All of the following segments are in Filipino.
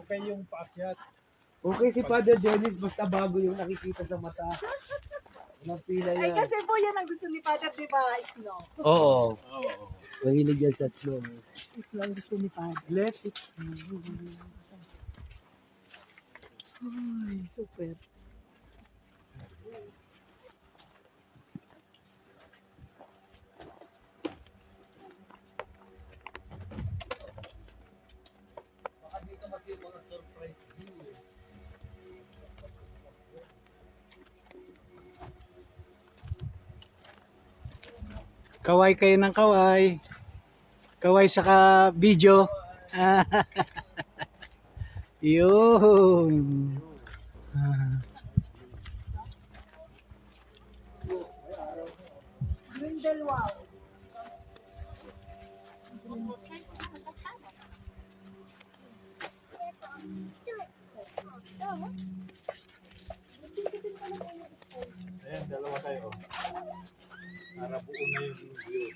okay yung paakyat. Okay si Father Dennis, basta bago yung nakikita sa mata. Walang pila Ay, yan. kasi po yan ang gusto ni Father, di ba? Snow. Oo. Oo. Mahilig yan sa snow. Snow ang gusto ni Father. Let it Ay, super. Baka dito kasi yung mga surprise view eh. Kaway kayo ng kaway. Kaway saka video. Yun. Grindelwald. Ayan, dalawa tayo. Para buo na yung view.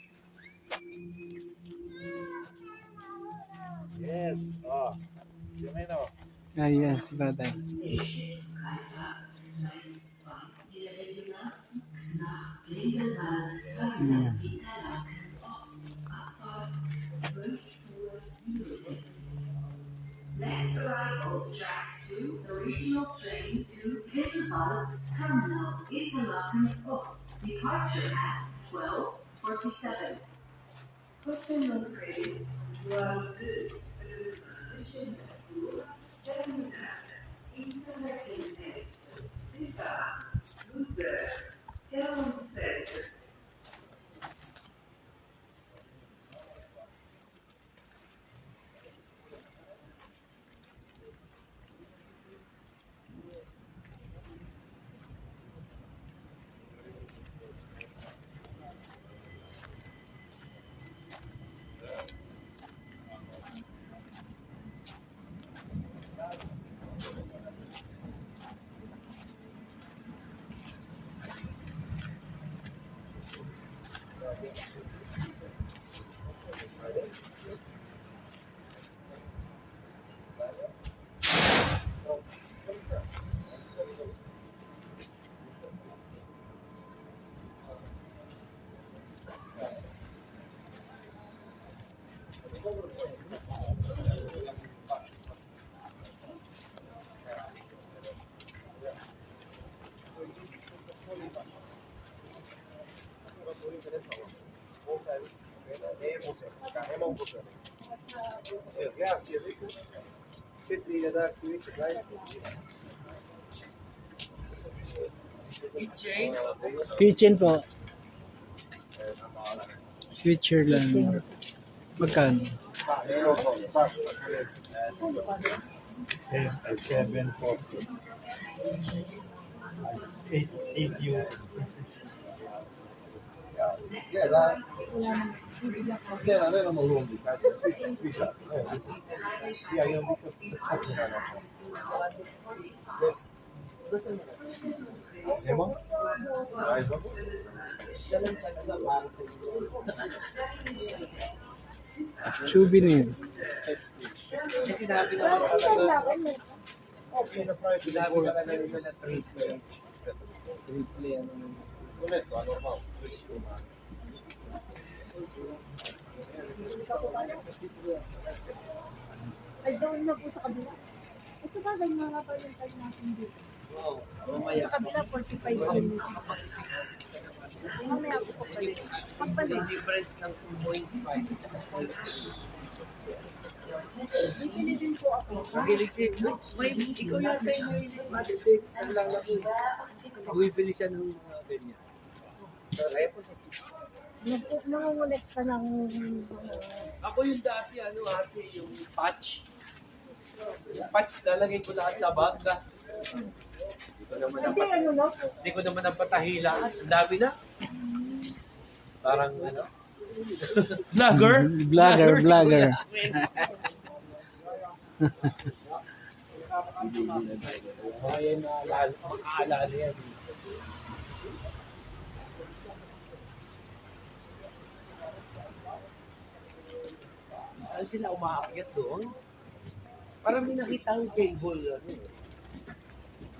Yes. Oh. Yung ayun oh. Ayan, si Tatay. Next arrival, track 2, the regional train to Peterbalds Terminal, Interlaken Post. Departure at 12:47. Question located 12:2. Question Interlaken Est. Vista. Loser. Helm Center. Kitchen. Kitchen po. Switcher lang. Magkano? 740. 8 euro. Souvenir. Kasi sinabi naman talaga. Sinabi naman nila na triple. Triple ano. Ay, doon na po sa kabila. Ito ba, ganyan nga ba yung time natin dito? Wow. Mamaya. Sa kabila, 45 minutes. Mamaya ako po pala. Pagbalik. Yung difference ng 2.5 at 0.2. Bibili din po ako. Mahilig si, may, ikaw yata yung mahilig matitix. Ang lang ako. Bumibili siya ng mga ganyan. So, kaya po sa Nangungulit ka ng... ako yung dati, ate, yung patch. Yung patch, lalagay ko lahat sa bag. Hindi ko naman Hindi, ano no? Hindi ko naman napatahilaan. Ang dami na. Parang vlogger? Vlogger, Si vlogger. Kuya. Mga yan na makaalala yan. Saan sila umaakyat doon? Parang may nakita ang cable. Ano, eh.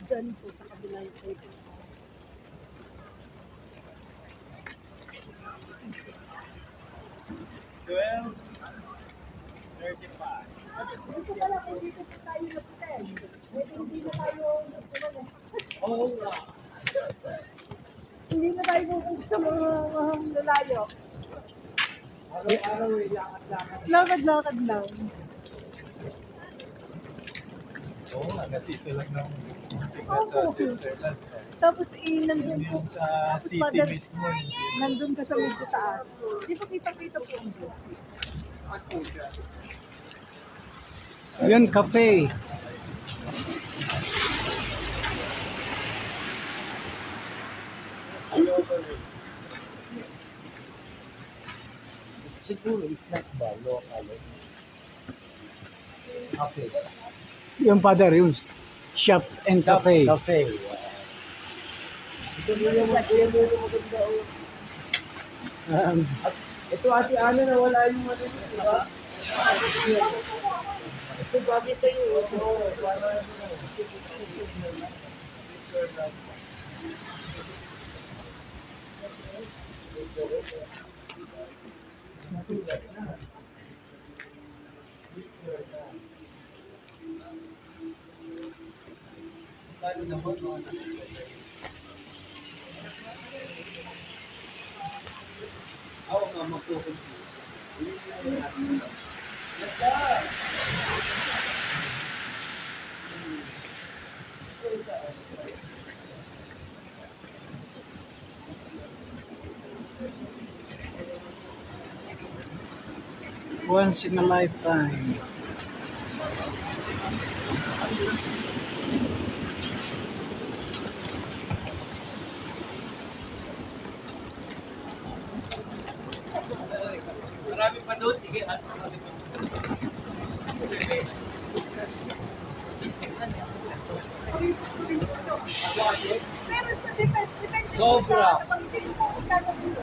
Diyan po sa kabila yung table. Twelve, 35. Dito pala kung dito po tayo nag-10. Hindi na tayo Oo nga. hindi na tayo pupunta sa mga lalayo. Araw-araw eh, lakad-lakad. Lakad-lakad lang. Oo nga, kasi ito lang ng sikat sa Switzerland. Tapos nandun po, Yung sa tapos city father, mismo. nandun ka sa medyo taas. Di ba kita-kita po ang view? Yun, cafe. Siguro, snack ba? Local. Okay. Yung father, yung shop and cafe. Cafe. Ito yung maganda. Ito ate Ana na wala yung ano, di ba? Ito bagay sa'yo. Ako nga magpupunta. Once in a lifetime. Marami pa doon. Sige, Pero sa depende Sobra. sa pag-tingin mo kung kano dito.